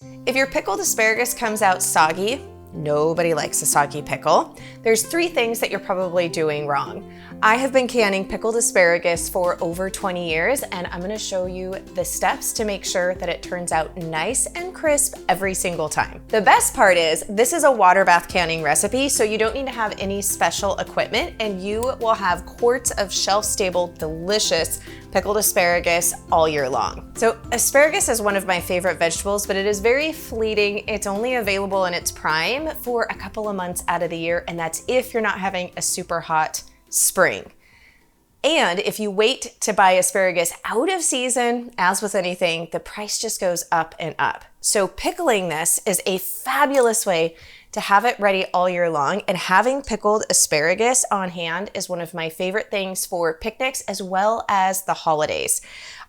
If your pickled asparagus comes out soggy, nobody likes a soggy pickle. There's 3 things that you're probably doing wrong. I have been canning pickled asparagus for over 20 years, and I'm gonna show you the steps to make sure that it turns out nice and crisp every single time. The best part is, this is a water bath canning recipe, so you don't need to have any special equipment, and you will have quarts of shelf-stable, delicious pickled asparagus all year long. So asparagus is one of my favorite vegetables, but it is very fleeting. It's only available in its prime for a couple of months out of the year, and that's if you're not having a super hot spring. And if you wait to buy asparagus out of season, as with anything, the price just goes up and up. So pickling this is a fabulous way to have it ready all year long, and having pickled asparagus on hand is one of my favorite things for picnics as well as the holidays.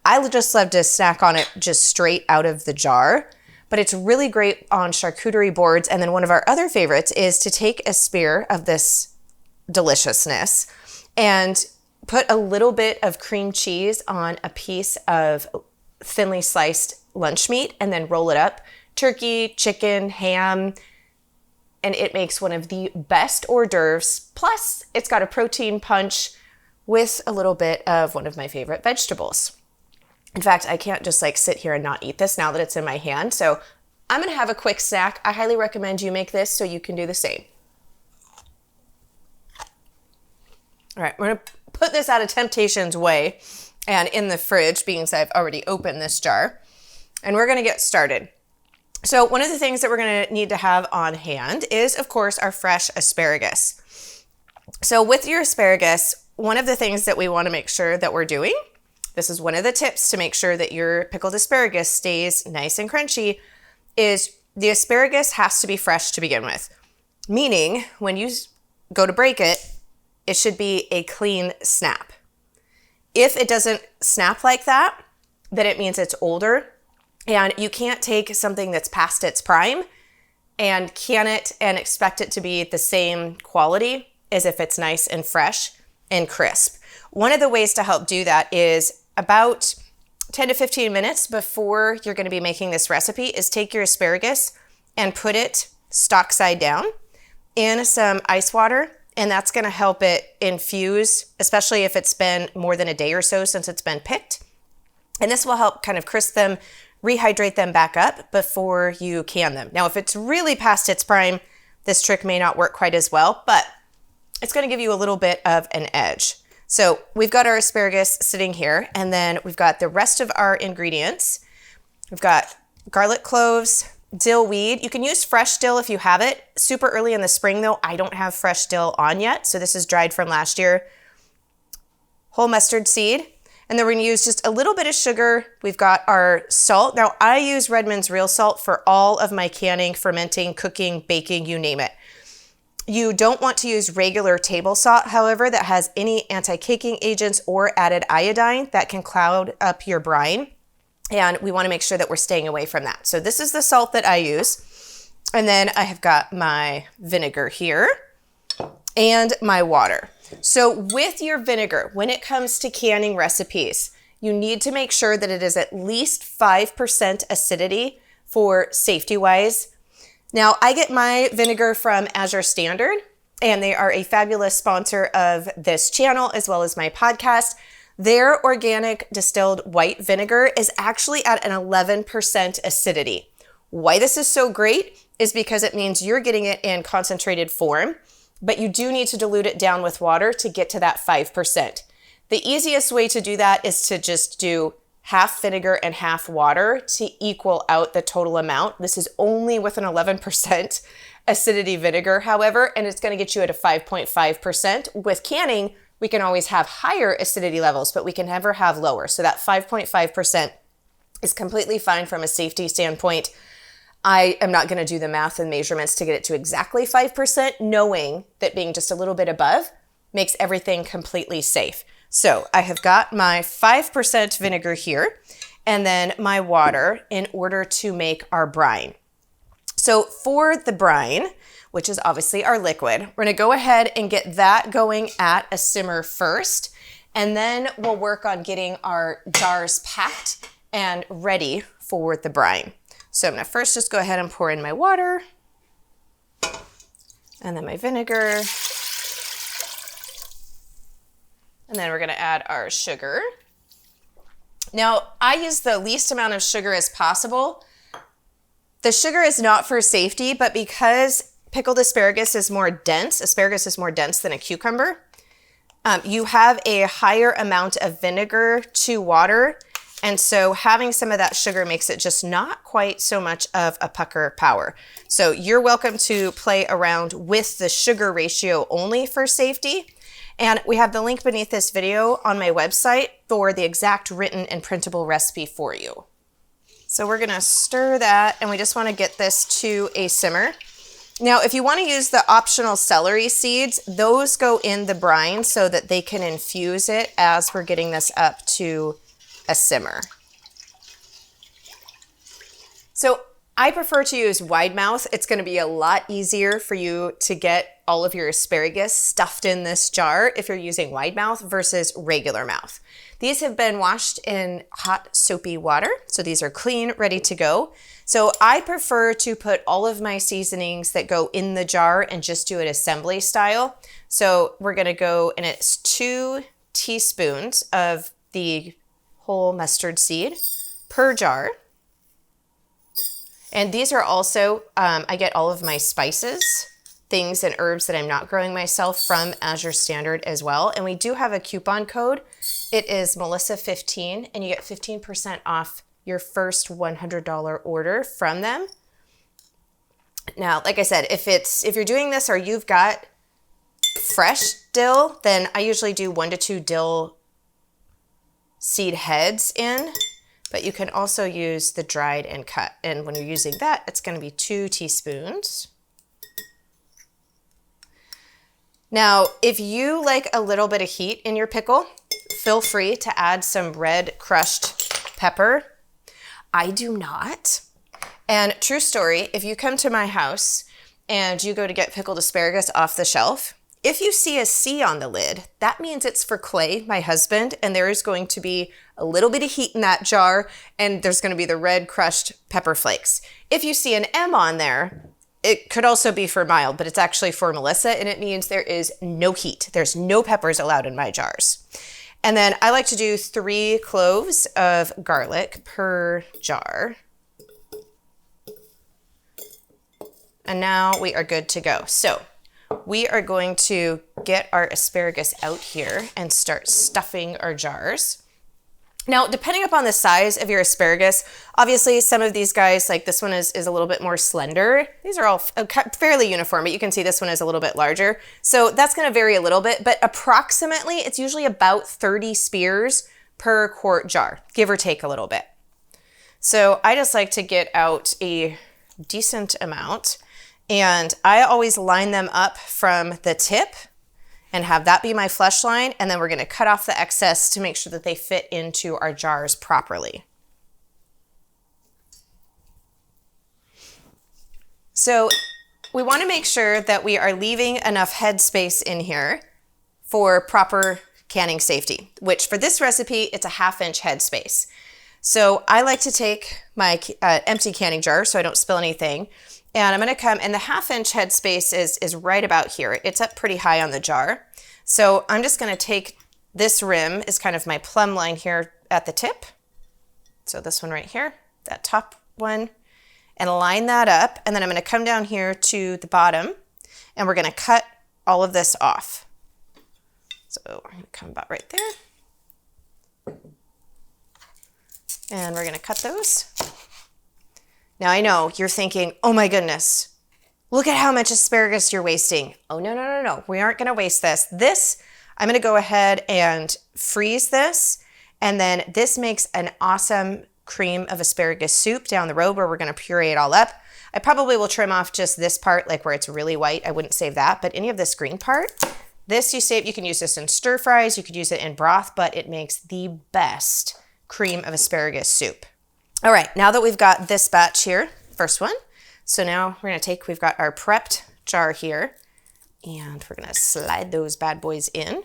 I just love to snack on it just straight out of the jar, but it's really great on charcuterie boards. And then one of our other favorites is to take a spear of this deliciousness and put a little bit of cream cheese on a piece of thinly sliced lunch meat and then roll it up. Turkey, chicken, ham, and it makes one of the best hors d'oeuvres. Plus, it's got a protein punch with a little bit of one of my favorite vegetables. In fact, I can't just sit here and not eat this now that it's in my hand. So I'm gonna have a quick snack. I highly recommend you make this so you can do the same. All right, we're gonna put this out of temptation's way and in the fridge, being that I've already opened this jar, and we're gonna get started. So one of the things that we're gonna need to have on hand is, of course, our fresh asparagus. So with your asparagus, one of the things that we wanna make sure that we're doing, this is one of the tips to make sure that your pickled asparagus stays nice and crunchy, is the asparagus has to be fresh to begin with. Meaning, when you go to break it, it should be a clean snap. If it doesn't snap like that, then it means it's older. And you can't take something that's past its prime and can it and expect it to be the same quality as if it's nice and fresh and crisp. One of the ways to help do that is about 10 to 15 minutes before you're going to be making this recipe is take your asparagus and put it stock side down in some ice water, and that's going to help it infuse, especially if it's been more than a day or so since it's been picked. And this will help kind of crisp them, rehydrate them back up before you can them. Now, if it's really past its prime, this trick may not work quite as well, but it's going to give you a little bit of an edge. So we've got our asparagus sitting here, and then we've got the rest of our ingredients. We've got garlic cloves, dill weed. You can use fresh dill if you have it. Super early in the spring though, I don't have fresh dill on yet, so this is dried from last year. Whole mustard seed. And then we're gonna use just a little bit of sugar. We've got our salt. Now I use Redmond's real salt for all of my canning, fermenting, cooking, baking, you name it. You don't want to use regular table salt, however, that has any anti-caking agents or added iodine that can cloud up your brine. And we wanna make sure that we're staying away from that. So this is the salt that I use. And then I have got my vinegar here and my water. So with your vinegar, when it comes to canning recipes, you need to make sure that it is at least 5% acidity for safety-wise. Now, I get my vinegar from Azure Standard, and they are a fabulous sponsor of this channel as well as my podcast. Their organic distilled white vinegar is actually at an 11% acidity. Why this is so great is because it means you're getting it in concentrated form, but you do need to dilute it down with water to get to that 5%. The easiest way to do that is to just do half vinegar and half water to equal out the total amount. This is only with an 11% acidity vinegar, however, and it's gonna get you at a 5.5%. With canning, we can always have higher acidity levels, but we can never have lower. So that 5.5% is completely fine from a safety standpoint. I am not gonna do the math and measurements to get it to exactly 5%, knowing that being just a little bit above makes everything completely safe. So I have got my 5% vinegar here, and then my water in order to make our brine. So for the brine, which is obviously our liquid, we're gonna go ahead and get that going at a simmer first, and then we'll work on getting our jars packed and ready for the brine. So I'm gonna first just go ahead and pour in my water and then my vinegar. And then we're gonna add our sugar. Now, I use the least amount of sugar as possible. The sugar is not for safety, but because pickled asparagus is more dense than a cucumber, you have a higher amount of vinegar to water. And so having some of that sugar makes it just not quite so much of a pucker power. So you're welcome to play around with the sugar ratio only for safety. And we have the link beneath this video on my website for the exact written and printable recipe for you. So we're gonna stir that, and we just wanna get this to a simmer. Now, if you wanna use the optional celery seeds, those go in the brine so that they can infuse it as we're getting this up to a simmer. So I prefer to use wide mouth. It's gonna be a lot easier for you to get all of your asparagus stuffed in this jar if you're using wide mouth versus regular mouth. These have been washed in hot soapy water, so these are clean, ready to go. So I prefer to put all of my seasonings that go in the jar and just do it assembly style. So we're gonna go, and it's 2 teaspoons of the whole mustard seed per jar. And these are also, I get all of my spices, things and herbs that I'm not growing myself from Azure Standard as well. And we do have a coupon code. It is Melissa15, and you get 15% off your first $100 order from them. Now, like I said, if you're doing this or you've got fresh dill, then I usually do 1 to 2 dill seed heads in, but you can also use the dried and cut. And when you're using that, it's going to be 2 teaspoons. Now, if you like a little bit of heat in your pickle, feel free to add some red crushed pepper. I do not. And true story, if you come to my house and you go to get pickled asparagus off the shelf, if you see a C on the lid, that means it's for Clay, my husband, and there is going to be a little bit of heat in that jar, and there's going to be the red crushed pepper flakes. If you see an M on there, it could also be for mild, but it's actually for Melissa, and it means there is no heat. There's no peppers allowed in my jars. And then I like to do 3 cloves of garlic per jar. And now we are good to go. So we are going to get our asparagus out here and start stuffing our jars. Now, depending upon the size of your asparagus, obviously some of these guys, like this one is a little bit more slender. These are all fairly uniform, but you can see this one is a little bit larger. So that's gonna vary a little bit, but approximately it's usually about 30 spears per quart jar, give or take a little bit. So I just like to get out a decent amount, and I always line them up from the tip and have that be my flush line, and then we're gonna cut off the excess to make sure that they fit into our jars properly. So we wanna make sure that we are leaving enough head space in here for proper canning safety, which for this recipe, it's a 1/2 inch head space. So I like to take my empty canning jar so I don't spill anything, and I'm gonna come, and the 1/2 inch head space is right about here. It's up pretty high on the jar. So I'm just gonna take this rim is kind of my plumb line here at the tip. So this one right here, that top one, and line that up. And then I'm gonna come down here to the bottom, and we're gonna cut all of this off. So we're gonna come about right there. And we're gonna cut those. Now I know you're thinking, oh my goodness, look at how much asparagus you're wasting. Oh, no, no, no, no. We aren't gonna waste this. I'm gonna go ahead and freeze this, and then this makes an awesome cream of asparagus soup down the road where we're gonna puree it all up. I probably will trim off just this part, like where it's really white. I wouldn't save that, but any of this green part, this you save. You can use this in stir fries, you could use it in broth, but it makes the best cream of asparagus soup. All right, now that we've got this batch here, first one, so now we've got our prepped jar here, and we're gonna slide those bad boys in.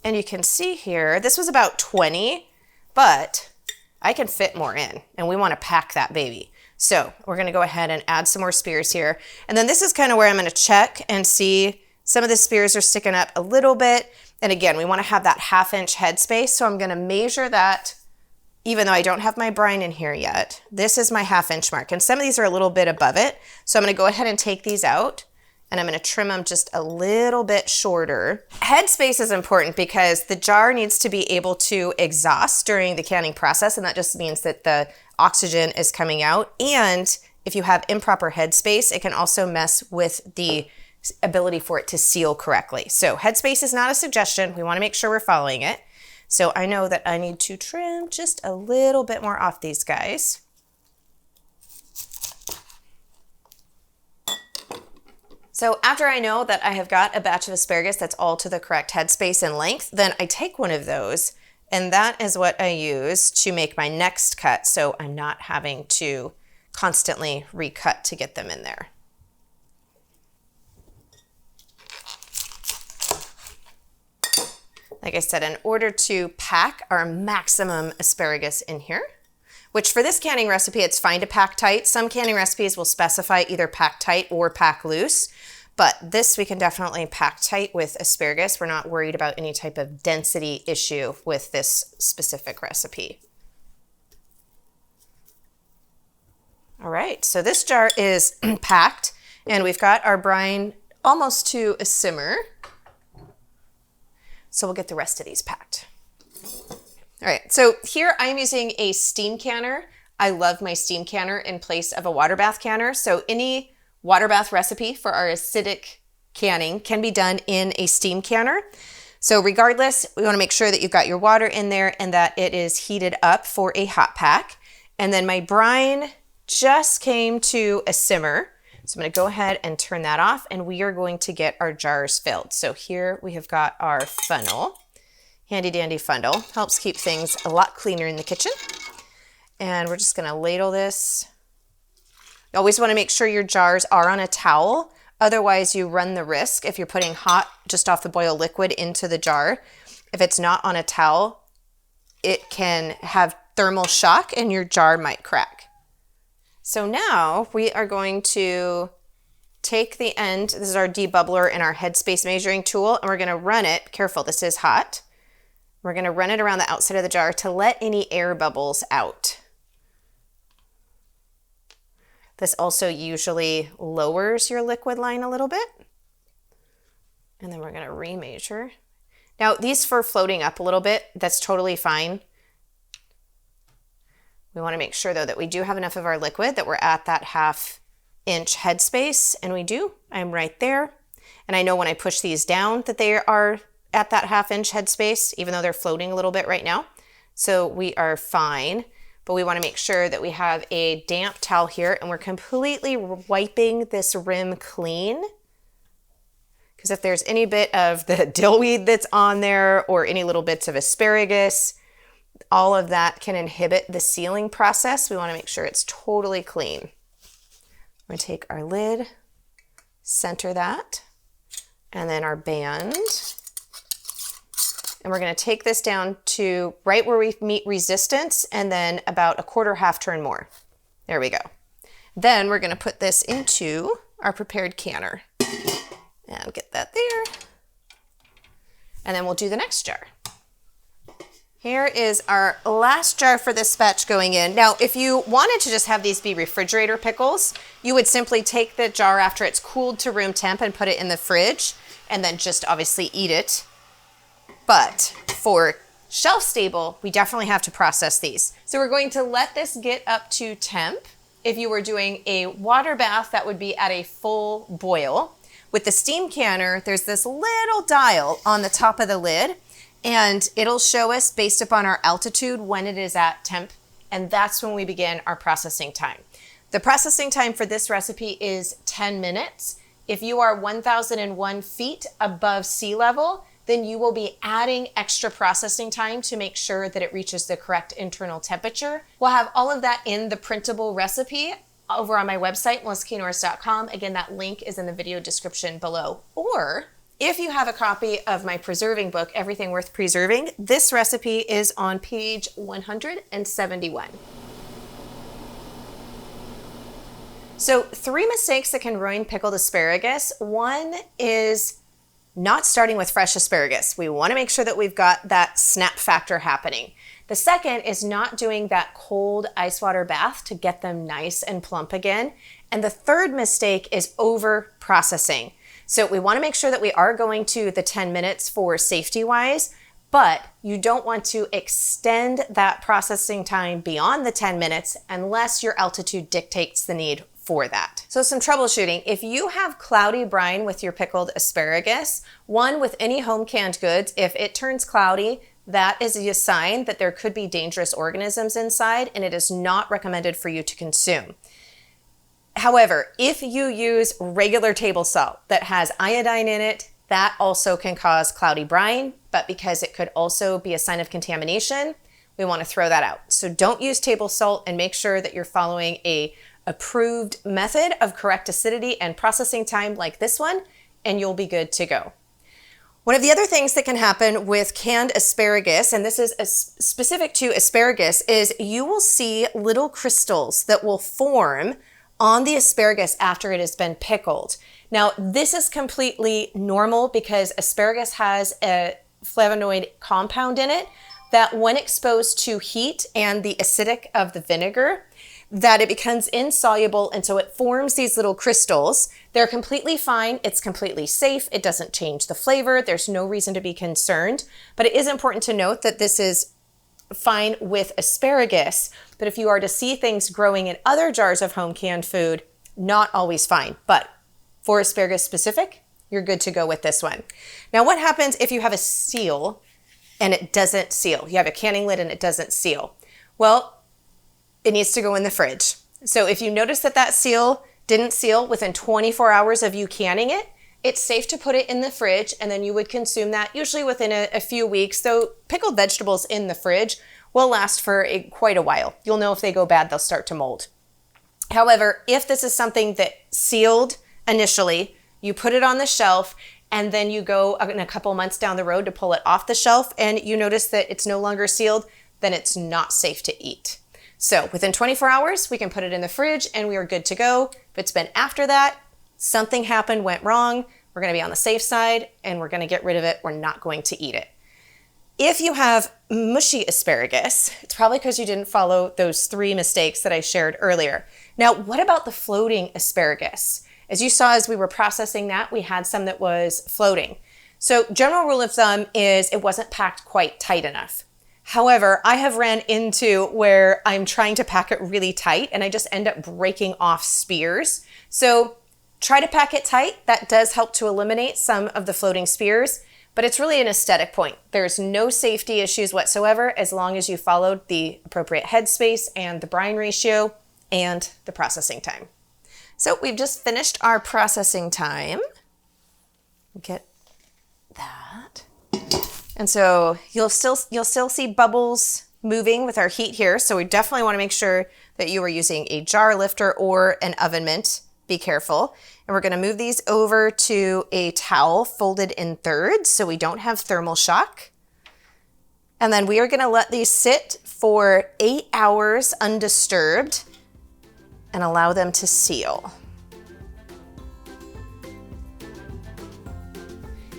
And you can see here, this was about 20, but I can fit more in, and we want to pack that baby. So we're going to go ahead and add some more spears here. And then this is kind of where I'm going to check and see some of the spears are sticking up a little bit. And again, we want to have that 1/2 inch headspace. So I'm going to measure that, even though I don't have my brine in here yet. This is my 1/2 inch mark. And some of these are a little bit above it. So I'm going to go ahead and take these out, and I'm going to trim them just a little bit shorter. Headspace is important because the jar needs to be able to exhaust during the canning process. And that just means that the oxygen is coming out. And if you have improper headspace, it can also mess with the ability for it to seal correctly. So headspace is not a suggestion. We want to make sure we're following it. So I know that I need to trim just a little bit more off these guys. So after I know that I have got a batch of asparagus that's all to the correct headspace and length, then I take one of those, and that is what I use to make my next cut, so I'm not having to constantly recut to get them in there. Like I said, in order to pack our maximum asparagus in here, which for this canning recipe, it's fine to pack tight. Some canning recipes will specify either pack tight or pack loose, but this we can definitely pack tight with asparagus. We're not worried about any type of density issue with this specific recipe. All right, so this jar is packed, and we've got our brine almost to a simmer. So we'll get the rest of these packed. All right, so here I'm using a steam canner. I love my steam canner in place of a water bath canner. So any water bath recipe for our acidic canning can be done in a steam canner. So regardless, we want to make sure that you've got your water in there and that it is heated up for a hot pack. And then my brine just came to a simmer. So I'm going to go ahead and turn that off, and we are going to get our jars filled. So here we have got our funnel. Handy dandy funnel. Helps keep things a lot cleaner in the kitchen. And we're just going to ladle this. You always want to make sure your jars are on a towel. Otherwise, you run the risk if you're putting hot, just off the boil liquid into the jar. If it's not on a towel, it can have thermal shock and your jar might crack. So now we are going to take the end, this is our debubbler and our headspace measuring tool, and we're going to run it, careful, this is hot. We're going to run it around the outside of the jar to let any air bubbles out. This also usually lowers your liquid line a little bit. And then we're going to remeasure. Now these for floating up a little bit, that's totally fine. We want to make sure though that we do have enough of our liquid, that we're at that 1/2 inch headspace, and we do. I'm right there. And I know when I push these down that they are at that 1/2 inch headspace, even though they're floating a little bit right now. So we are fine, but we want to make sure that we have a damp towel here and we're completely wiping this rim clean. Because if there's any bit of the dillweed that's on there or any little bits of asparagus, all of that can inhibit the sealing process. We want to make sure it's totally clean. We're going to take our lid, center that, and then our band. And we're going to take this down to right where we meet resistance and then about a 1/4 turn more. There we go. Then we're going to put this into our prepared canner and get that there. And then we'll do the next jar. Here is our last jar for this batch going in. Now, if you wanted to just have these be refrigerator pickles, you would simply take the jar after it's cooled to room temp and put it in the fridge and then just obviously eat it. But for shelf stable, we definitely have to process these. So we're going to let this get up to temp. If you were doing a water bath, that would be at a full boil. With the steam canner, there's this little dial on the top of the lid, and it'll show us based upon our altitude when it is at temp, and that's when we begin our processing time. The processing time for this recipe is 10 minutes. If you are 1,001 feet above sea level, then you will be adding extra processing time to make sure that it reaches the correct internal temperature. We'll have all of that in the printable recipe over on my website, melissaknorris.com. Again, that link is in the video description below. Or if you have a copy of my preserving book, Everything Worth Preserving, this recipe is on page 171. So 3 mistakes that can ruin pickled asparagus. One is not starting with fresh asparagus. We want to make sure that we've got that snap factor happening. The second is not doing that cold ice water bath to get them nice and plump again. And the third mistake is over processing. So we want to make sure that we are going to the 10 minutes for safety wise, but you don't want to extend that processing time beyond the 10 minutes unless your altitude dictates the need for that. So some troubleshooting. If you have cloudy brine with your pickled asparagus, one, with any home canned goods, if it turns cloudy, that is a sign that there could be dangerous organisms inside, and it is not recommended for you to consume. However, if you use regular table salt that has iodine in it, that also can cause cloudy brine, but because it could also be a sign of contamination, we want to throw that out. So don't use table salt, and make sure that you're following a approved method of correct acidity and processing time like this one, and you'll be good to go. One of the other things that can happen with canned asparagus, and this is specific to asparagus, is you will see little crystals that will form on the asparagus after it has been pickled. Now, this is completely normal because asparagus has a flavonoid compound in it that when exposed to heat and the acidic of the vinegar, that it becomes insoluble, and so it forms these little crystals. They're completely fine. It's completely safe. It doesn't change the flavor. There's no reason to be concerned, but it is important to note that this is fine with asparagus, but if you are to see things growing in other jars of home canned food, not always fine. But for asparagus specific, you're good to go with this one. Now, what happens if you have a seal and it doesn't seal? You have a canning lid and it doesn't seal. Well, it needs to go in the fridge. So if you notice that that seal didn't seal within 24 hours of you canning it, it's safe to put it in the fridge, and then you would consume that usually within a few weeks. Though pickled vegetables in the fridge will last for quite a while. You'll know if they go bad, they'll start to mold. However, if this is something that sealed initially, you put it on the shelf, and then you go in a couple months down the road to pull it off the shelf, and you notice that it's no longer sealed, then it's not safe to eat. So within 24 hours, we can put it in the fridge and we are good to go. If it's been after that, something happened, went wrong, we're gonna be on the safe side and we're gonna get rid of it. We're not going to eat it. If you have mushy asparagus, it's probably because you didn't follow those 3 mistakes that I shared earlier. Now, what about the floating asparagus? As you saw, as we were processing that, we had some that was floating. So general rule of thumb is it wasn't packed quite tight enough. However, I have ran into where I'm trying to pack it really tight and I just end up breaking off spears. So try to pack it tight. That does help to eliminate some of the floating spears, but it's really an aesthetic point. There's no safety issues whatsoever as long as you followed the appropriate headspace and the brine ratio and the processing time. So we've just finished our processing time. Get that. And so you'll still see bubbles moving with our heat here. So we definitely want to make sure that you are using a jar lifter or an oven mitt. Be careful. And we're going to move these over to a towel folded in thirds so we don't have thermal shock. And then we are going to let these sit for 8 hours undisturbed and allow them to seal.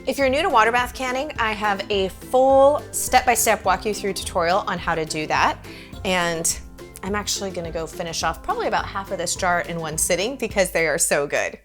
If you're new to water bath canning, I have a full step-by-step walk you through tutorial on how to do that. And I'm actually gonna go finish off probably about half of this jar in one sitting because they are so good.